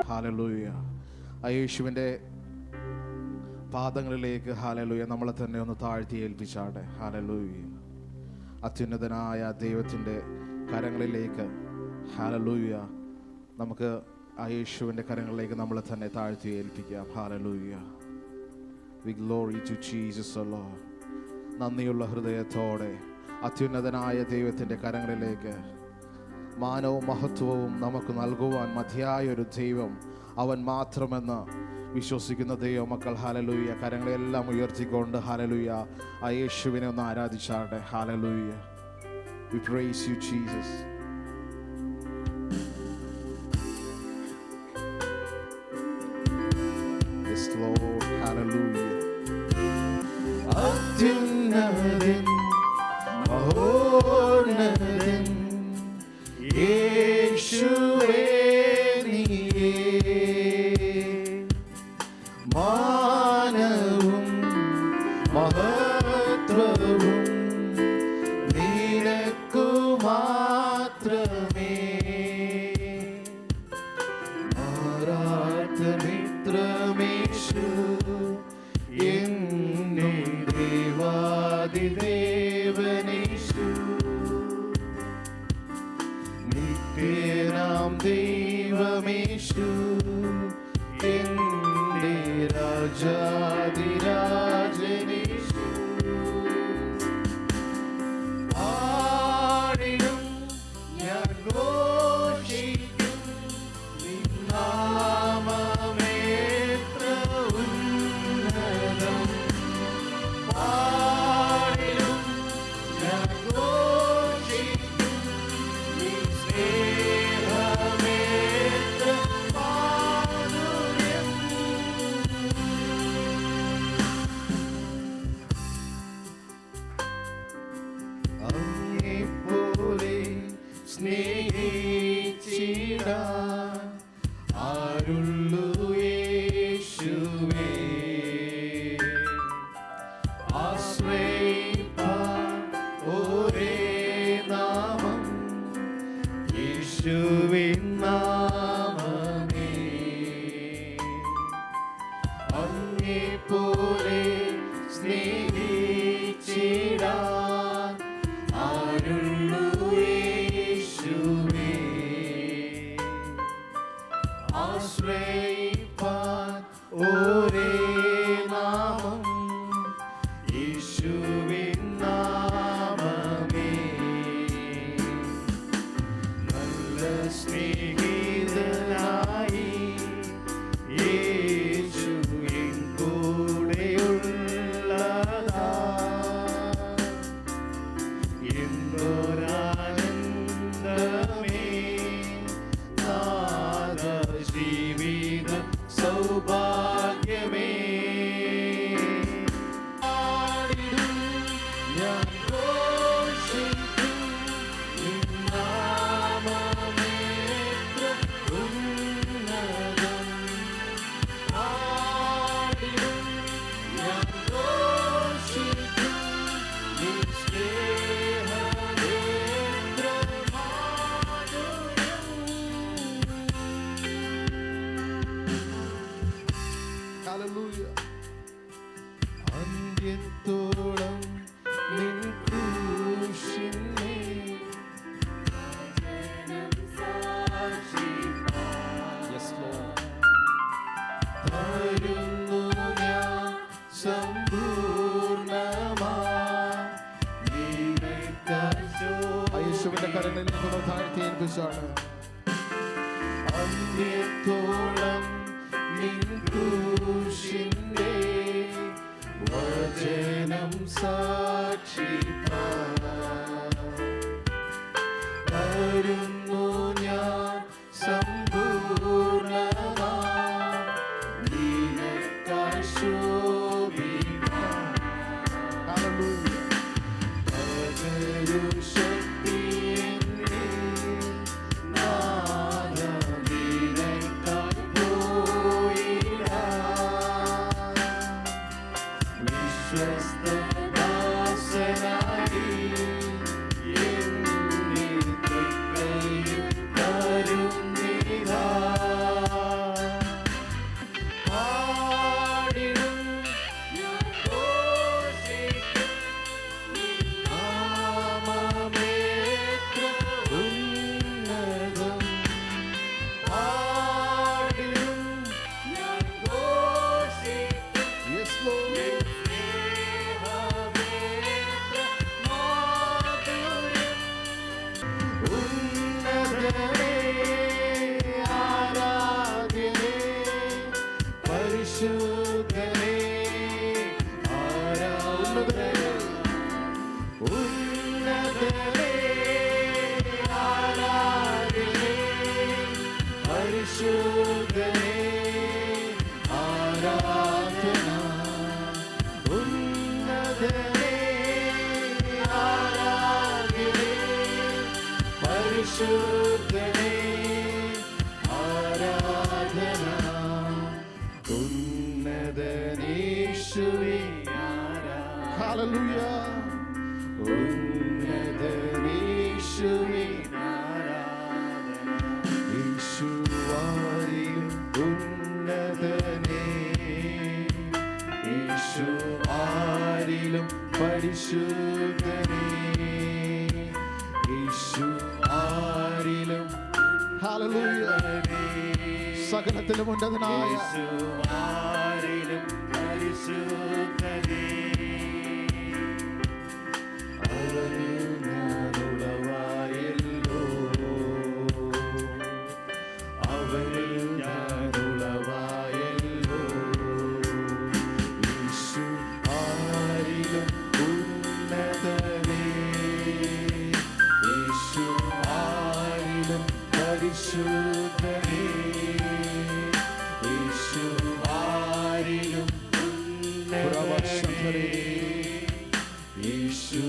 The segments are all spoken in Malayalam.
ഹല്ലേലൂയ. ആ യേശുവിൻ്റെ പാദങ്ങളിലേക്ക് ഹല്ലേലൂയ നമ്മളെ തന്നെ ഒന്ന് താഴ്ത്തി ഏൽപ്പിച്ചാട്ടെ. ഹല്ലേലൂയ. അത്യുന്നതനായ ദൈവത്തിൻ്റെ കരങ്ങളിലേക്ക് ഹല്ലേലൂയ നമുക്ക് ആ യേശുവിൻ്റെ കരങ്ങളിലേക്ക് നമ്മളെ തന്നെ താഴ്ത്തി ഏൽപ്പിക്കാം. Hallelujah. We glory to Jesus, O Lord. നന്ദിയുള്ള ഹൃദയത്തോടെ അത്യുന്നതനായ ദൈവത്തിൻ്റെ കരങ്ങളിലേക്ക് മാനവും മഹത്വവും നമുക്ക് നൽകുവാൻ മതിയായൊരു ദൈവം അവൻ മാത്രമെന്ന് വിശ്വസിക്കുന്ന ദൈവമക്കൾ ഹല്ലേലൂയ കരങ്ങളെല്ലാം ഉയർത്തിക്കൊണ്ട് ഹല്ലേലൂയ ആ യേശുവിനെ ഒന്ന് ആരാധിച്ചാട്ടെ. Hallelujah. We praise you, Jesus. Yes, Lord. Hallelujah. അത്യുന്നതൻ മഹോന്നതൻ യേശുവേ നീയേ മാനവും മഹത്വവും നിനക്കു മാത്രമേ. മാറാത്ത മിത്രമേശു എന്നെ ദേവാദിദേവനേശു നിത്യനാം ദൈവമേശു എന്റെ രാജാധിരാജനേശു. ആടിടും ഞാൻ ഘോഷിക്കും നിൻ നാമമേത്ര ഉന്നതം. ആടിടും ഞാൻ ഘോഷിക്കും നിൻ സ്നേഹമേത്ര മാധുര്യം. അങ്ങെപ്പോലെ സ്നേഹിച്ചിടാൻ ആരുള്ളു യേശുവേ. ആശ്രയിപ്പാൻ ഒരേ നാമം യേശുവിൻ നാമമേ. അങ്ങെപ്പോലെ സ്നേഹിച്ചിടാൻ ആരുള്ളു യേശുവേ. ആശ്രയിപ്പാൻ ഒരേ നാമം യേശുവിൻ നാമമേ. നല്ല സ്നേഹിതനായി യേശു എൻ കൂടെയുള്ളതാ. എന്തൊരാനന്ദമേ നാഥ ജീവിത സൗഭാഗ്യമേ. ആടിടും ഞാൻ ഘോഷിക്കും നിൻ നാമമേത്ര ഉന്നതം. ആടിടും ഞാൻ ഘോഷിക്കും നിൻ സ്നേഹമേത്ര മാധുര്യം. Hallelujah. അന്ത്യത്തോളം നിൻ ക്രൂശിന്മേൽ Yes, Lord. തരുന്നു ഞാൻ സമ്പൂർണ്ണമായി നിനക്കായി. യേശുവിന്റെ കരങ്ങളിൽ നിന്ന് താഴ്ത്തി ഏൽപ്പിച്ചാണ്. അന്ത്യത്തോളം നിൻ ക്രൂശിന്റെ വചനം സാക്ഷിപ്പാൻ തരുന്നു ഞാൻ സമ്പൂർണ്ണമായി നിനക്കായി ശോഭിപ്പാൻ. ഹല്ലേലൂയ. പകരു ശക്തി എന്നിൽ നാഥ നിനക്കായി പോയിടാൻ. വിശ്വസ്തദാസനായി പരിശുദ്ധനേ ആരാധന ഉന്നതനീശുവേ ആരാധന ഹല്ലേലൂയ ഉന്നതനീശുവേ ആരാധന യേശുവാരിലും ഉന്നതനേ യേശു ആരിലും പരിശുദ്ധനേ യേശു ആരിലും ഹല്ലേലൂയ സകലത്തിലും ഉന്നതനായ യേശു ആരിലും പരിശുദ്ധനേ അവനിൽ ഞാനുളവായല്ലോ അവനിൽ ഞാനുളവായല്ലോ യേശു ആരിലും ഉന്നതനേ യേശു ആരിലും പരിശുദ്ധനേ യേശു ആരിലും ഉന്നതനേ യേശു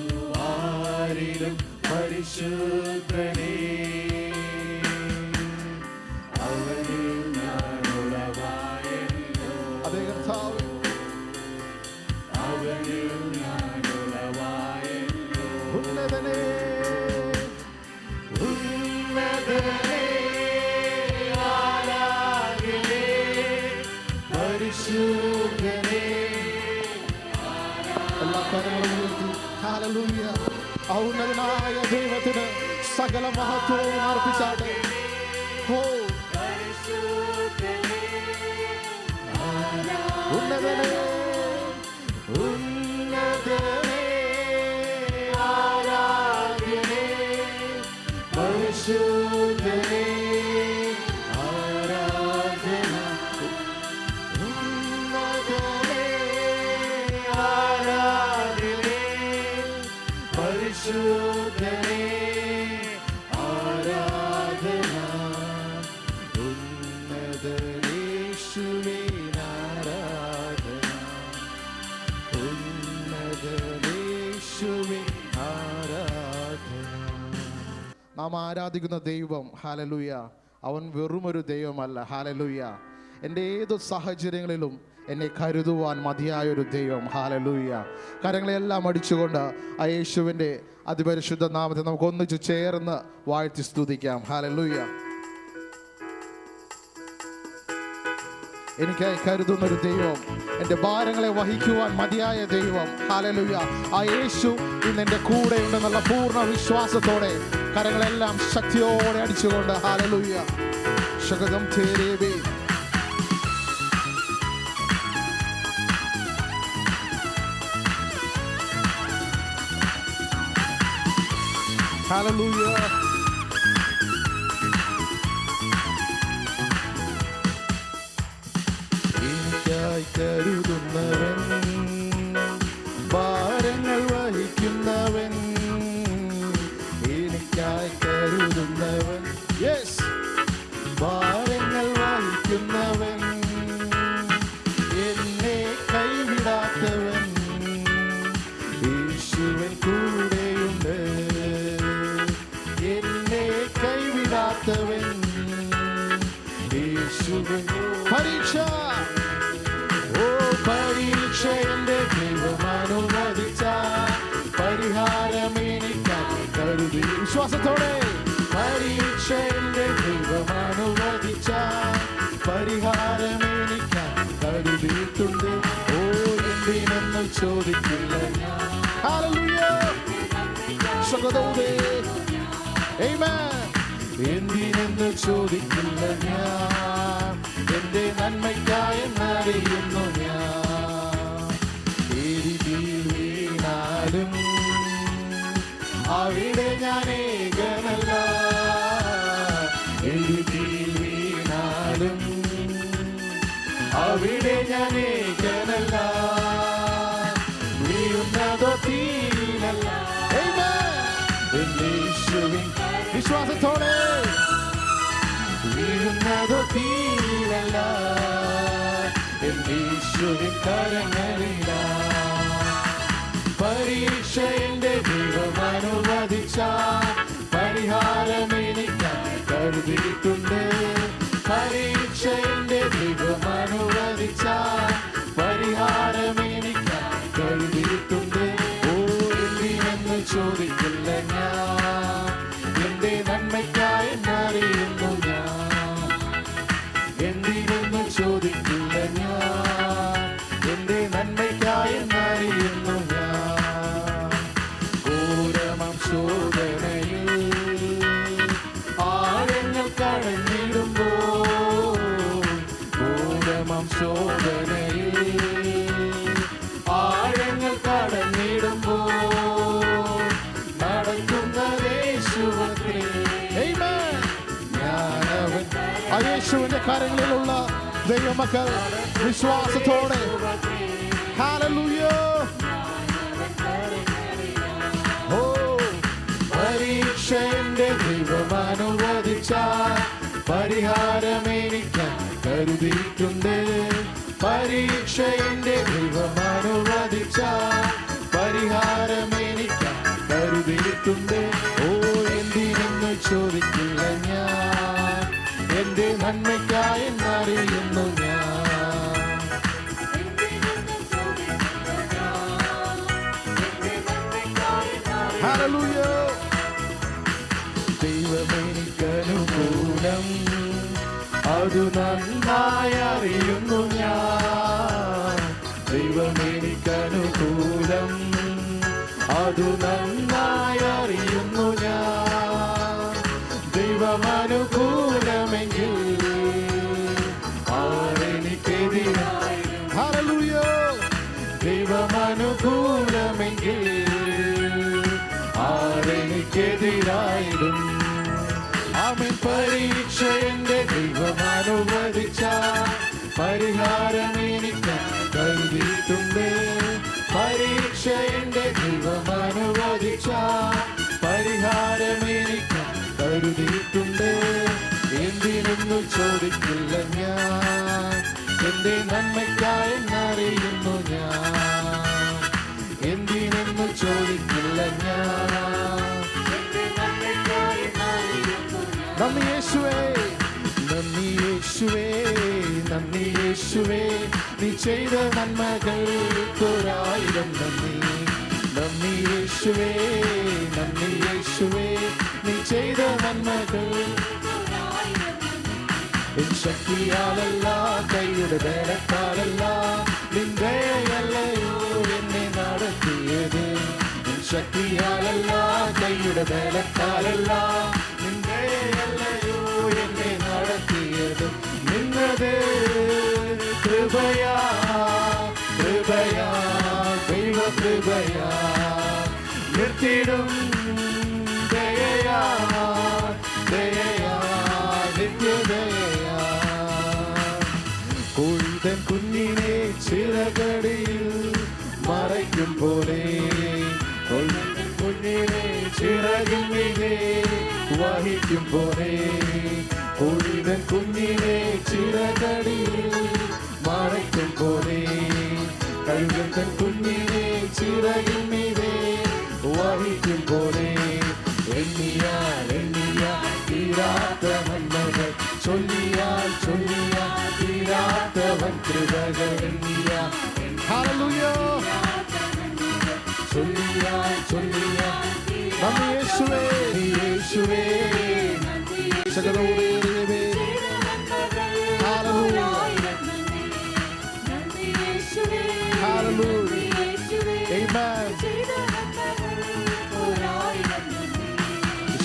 ആരിലും പരിശുദ്ധനേ അവനിൽ ഞാനുളവായല്ലോ അതേ കർത്താവ് അവനിൽ ഞാനുളവായല്ലോ ഉന്നതനേ ഉന്നതനേ ആരാധനേ പരിശുദ്ധനേ എല്ലാ കാര്യങ്ങളും ഉയർത്തി ഹല്ലേലൂയ ഔന്നതനായ ദൈവത്തിന് സകല മഹത്വവും അർപ്പിച്ചാട്ടെ ഹോ ഉന്നതനേ ഉന്നതനേ ആരാധ്യനേ പരിശുദ്ധനേ ആരാധന ഉന്നതനേ ആരാധ്യനേ പരിശുദ്ധനേ ആരാധന ഉന്നതനേശുവേ ആരാധന ഉന്നതനേശുവേ ആരാധന നാം ആരാധിക്കുന്ന ദൈവം ഹല്ലേലൂയ അവൻ വെറുമൊരു ദൈവമല്ല ഹല്ലേലൂയ എൻ്റെ ഏതു സാഹചര്യങ്ങളിലും എന്നെ കരുതുവാൻ മതിയായൊരു ദൈവം ഹല്ലേലൂയ കരങ്ങളെല്ലാം അടിച്ചുകൊണ്ട് ആ യേശുവിൻ്റെ അതിപരിശുദ്ധ നാമത്തെ നമുക്ക് ഒന്നിച്ച് ചേർന്ന് വാഴ്ത്തി സ്തുതിക്കാം ഹല്ലേലൂയ എനിക്കായി കരുതുന്നൊരു ദൈവം എൻ്റെ ഭാരങ്ങളെ വഹിക്കുവാൻ മതിയായ ദൈവം ഹല്ലേലൂയ ആ യേശു ഇന്ന് എൻ്റെ കൂടെ ഉണ്ടെന്നുള്ള പൂർണ്ണ വിശ്വാസത്തോടെ കരങ്ങളെല്ലാം ശക്തിയോടെ അടിച്ചുകൊണ്ട് ഹല്ലേലൂയ ശകദം തേരേബേ ഹല്ലേലൂയ എനിക്കായി കരുതുന്നവൻ ഭാരങ്ങൾ വഹിക്കുന്നവൻ എനിക്കായി കരുതുന്നവൻ യെസ് ഭാരങ്ങൾ വഹിക്കുന്നവൻ എന്നെ കൈവിടാത്തവൻ യേശുവൻ കൂടെയുണ്ട് എന്നെ കൈവിടാത്തവൻ യേശുവൻ പരീക്ഷ ഓ പരീക്ഷ എൻ്റെ ദൈവം അനുവദിച്ച പരിഹാരം എനിക്കായി കരുതി വിശ്വാസത്തോടെ പരീക്ഷ എൻ്റെ ദൈവം അനുവദിച്ച പരിഹാരം എനിക്കായി കരുതിയിട്ടുണ്ട് ഓ എന്തിനെന്ന് ചോദിക്കില്ല ഞാൻ ഹല്ലേലൂയ ശകദോദേ ആമേൻ എന്തിനെന്ന് ചോദിക്കില്ല ഞാൻ എൻ്റെ നന്മയ്ക്കായെന്നറിയുന്നു ഞാൻ എരിതിയിൽ വീണാലും അവിടെ ഞാൻ ഏകനല്ല എരിതിയിൽ വീണാലും അവിടെ ഞാൻ ഏകനല്ല വീഴുന്നതോ തീരല്ല വിശ്വാസത്തോടെ വീഴുന്നതോ തീരല്ല യേശുവിൻ കരങ്ങളില പരീക്ഷ എൻ്റെ ദൈവം അനുവദിച്ച പരിഹാരം എനിക്ക് കരുതിയിട്ടുണ്ട്. പരീക്ഷ എന്റെ ദൈവം അനുവദിച്ചാൽ പരിഹാരം എനിക്കായി കരുതിയിട്ടുണ്ട്. ഓ എന്തിനെന്ന് ചോദിക്കില്ല ഞാൻ, എന്റെ നന്മയ്ക്കായി എന്നറിയുന്നു ഞാൻ. എന്തിനെന്ന് ചോദിക്കില്ല ഞാൻ, എന്റെ നന്മയ്ക്കായി എന്നറിയുന്നു ഞാൻ. ഘോരമാം ശോധനയിൽ ആഴങ്ങൾ കടന്നിടുമ്പോൾ, ഘോരമാം ശോധനയിൽ ആഴങ്ങൾ കടന്നിടുമ്പോൾ നടക്കുന്ന യേശുവത്രേ. ഞാനവൻ. ആ യേശുവിന്റെ കരങ്ങളിലുള്ള ദൈവമക്കൾ വിശ്വാസത്തോടെ ഹല്ലേലൂയ. ഓ പരീക്ഷ എന്റെ ദൈവം അനുവദിച്ചാൽ പരിഹാരം എനിക്കായി കരുതിയിട്ടുണ്ട്. പരീക്ഷ എന്റെ ദൈവം അനുവദിച്ചാൽ പരിഹാരം എനിക്കായി കരുതിയിട്ടുണ്ട്. ഓ എന്തിനെന്ന് ചോദിക്കില്ല ഞാൻ, എന്റെ നന്മയ്ക്കായി എന്നറിയുന്നു ഞാൻ. ഹല്ലേലൂയ. ദൈവമെനിക്കനുകൂലം അത് നന്നായി അറിയുന്നു ഞാൻ. ദൈവമെനിക്കനുകൂലം അത് നന്നായി അറിയുന്നു ഞാൻ. ദൈവമനുകൂലമെങ്കിൽ ആരെനിക്കെതിരായി. ഹല്ലേലൂയ. ദൈവമനുകൂലമെങ്കിൽ ആരെനിക്കെതിരായിടും. ആമേൻ. പരീക്ഷ എന്റെ ദൈവം അനുവദിച്ചാൽ പരിഹാരം എനിക്കായി കരുതിയിട്ടുണ്ട്. പരീക്ഷ എന്റെ ദൈവം അനുവദിച്ചാൽ പരിഹാരം എനിക്കായി കരുതിയിട്ടുണ്ട്. എന്തിനെന്നു ചോദിക്കില്ല ഞാൻ, എന്റെ നന്മയ്ക്കായി എന്നറിയുന്നു ഞാൻ. എന്തിനെന്നു ചോദിക്കില്ല ഞാൻ. നന്ദി യേശുവേ, നന്ദി യേശുവേ, നന്ദി യേശുവേ, നീ ചെയ്ത നന്മകൾക്കൊരായിരം നന്ദി. നന്ദി യേശുവേ, നന്ദി യേശുവേ, നീ ചെയ്ത നന്മകൾ എൻ ശക്തിയാലല്ല, കൈയുടെ ബലത്താലല്ല, നിന്ദയല്ലയോ എന്നെ നടത്തിയത്. എൻ ശക്തിയാലല്ല, കൈയുടെ ബലത്താലല്ല, നിന്ദയല്ലയോ എന്നെ നടത്തിയത്. നിന്നത് കൃപയാ, കൃപയാ, ദൈവ കൃപയാ, നിർത്തിടും ദയയാ, ദയയാ, നിത്യദയയാ. കൊഴുതൻ കുഞ്ഞിനെ ചിറകടിയിൽ മറയ്ക്കും പോലെ, കൊഴുതൻ കുഞ്ഞിനെ ചിറകിൽ മീതെ വഹിക്കും പോലെ, കൊഴുതൻ കുഞ്ഞിനെ ചിറകടിയിൽ മറയ്ക്കും പോലെ, കൊഴുതൻ കുഞ്ഞിനെ ചിറകിൽ മീതെ വഹിക്കും പോലെ, എണ്ണിയാൽ എണ്ണിയാൽ തീരാത്തവൻ നന്മകൾ, ചൊല്ലിയാൽ ചൊല്ലിയാൽ തീരാത്തവൻ കൃപകൾ. എണ്ണിയാൽ ഹല്ലേലൂയ, ചൊല്ലിയാൽ ചൊല്ലിയാൽ. നന്ദി യേശുവേ, യേശുവേ, സകലവുമേ ഹല്ലേലൂയ, ഹല്ലേലൂയ, ആമേൻ.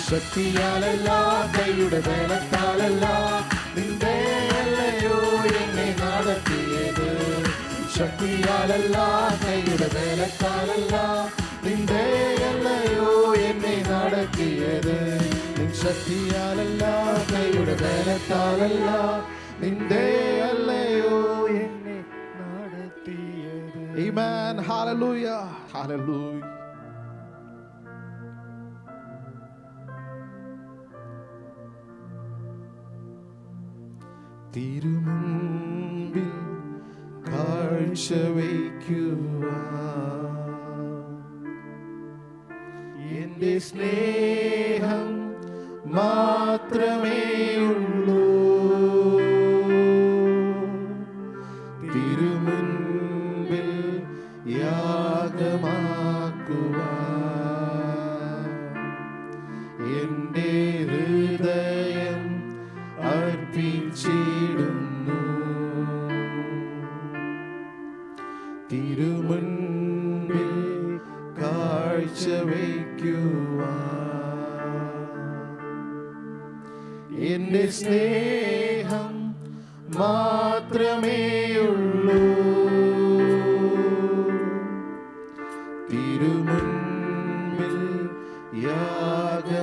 ശക്തിയാലല്ല, കൈയുടെ ബലത്താലല്ല, നിന്റെ അല്ലയോ എന്നെ നടത്തിയത്. ശക്തിയാലല്ല, കൈയുടെ ബലത്താലല്ല, നിന്റെ അല്ലയോ എന്നെ നടത്തിയത്. നിൻ ശക്തിയാലല്ല, കൈയുടെ ബലത്താലല്ല, നിന്റെ അല്ലയോ എന്നെ നടത്തിയത്. ആമേൻ. Hallelujah, hallelujah. തിരുമുമ്പിൽ കാഴ്ചവയ്ക്കുവാൻ എന്റെ സ്നേഹം മാത്രമേ എൻ്റെ ഹൃദയം അർപ്പിച്ചിടുന്നു. തിരുമുൻപിൽ കാഴ്ചവയ്ക്കുവാൻ എൻ്റെ സ്നേഹം മാത്രമേയുള്ളൂ. തിരുമുൻപിൽ യാഗമാക്കുവാൻ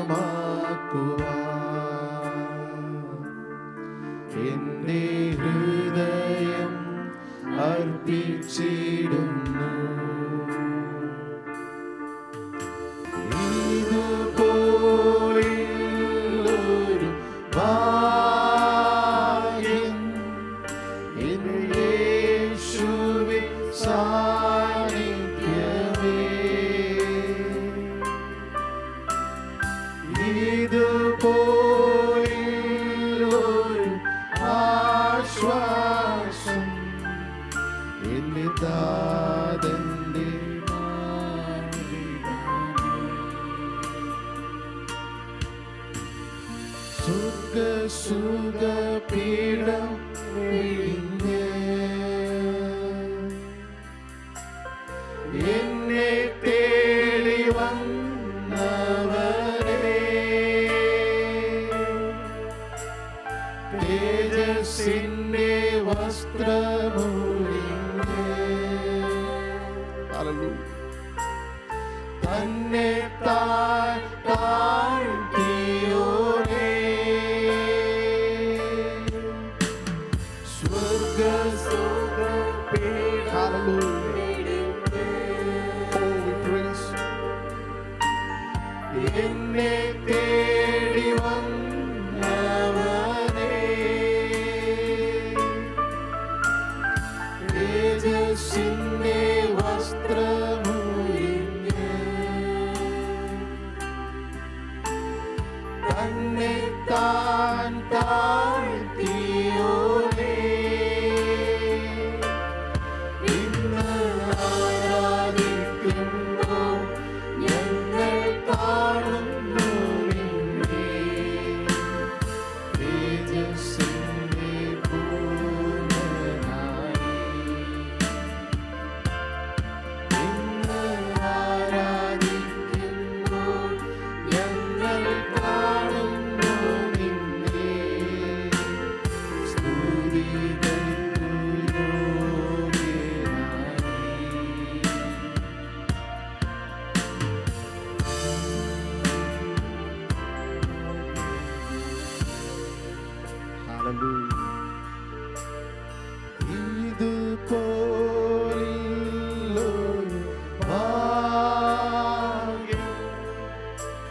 എൻ്റെ ഹൃദയം അർപ്പിച്ചിടുന്നു. ഇതുപോലൊരു ഭാഗ്യം എൻ്റെ യേശുവിൻ സാന്നിധ്യമേ. ഇതുപോലൊരു ആശ്വാസം എന്നെ താതന്റെ സുഖപീഠം വിളിഞ്ഞ് എന്നെ തേടി വന്നവരെ തേജസ്സിന്റെ വസ്ത്രമൂരിഞ്ഞ് തന്നെ താഴ്ത്തിയോരേ എന്നെ തേടി വന്നവനെ തേജസ്സിന്റെ വസ്ത്രമൂരിഞ്ഞ് തന്നെ താൻ താഴ്ത്തിയോരേ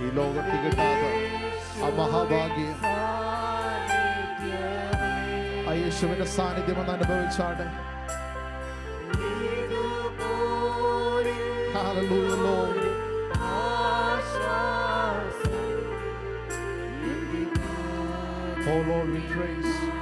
ഈ ലോകത്തിൽ കിട്ടാത്ത ആ മഹാഭാഗ്യം ആ യേശുവിന്റെ സാന്നിധ്യം ഒന്ന് അനുഭവിച്ചാട്ടെ. Hallelujah, Lord. Oh Lord, we praise.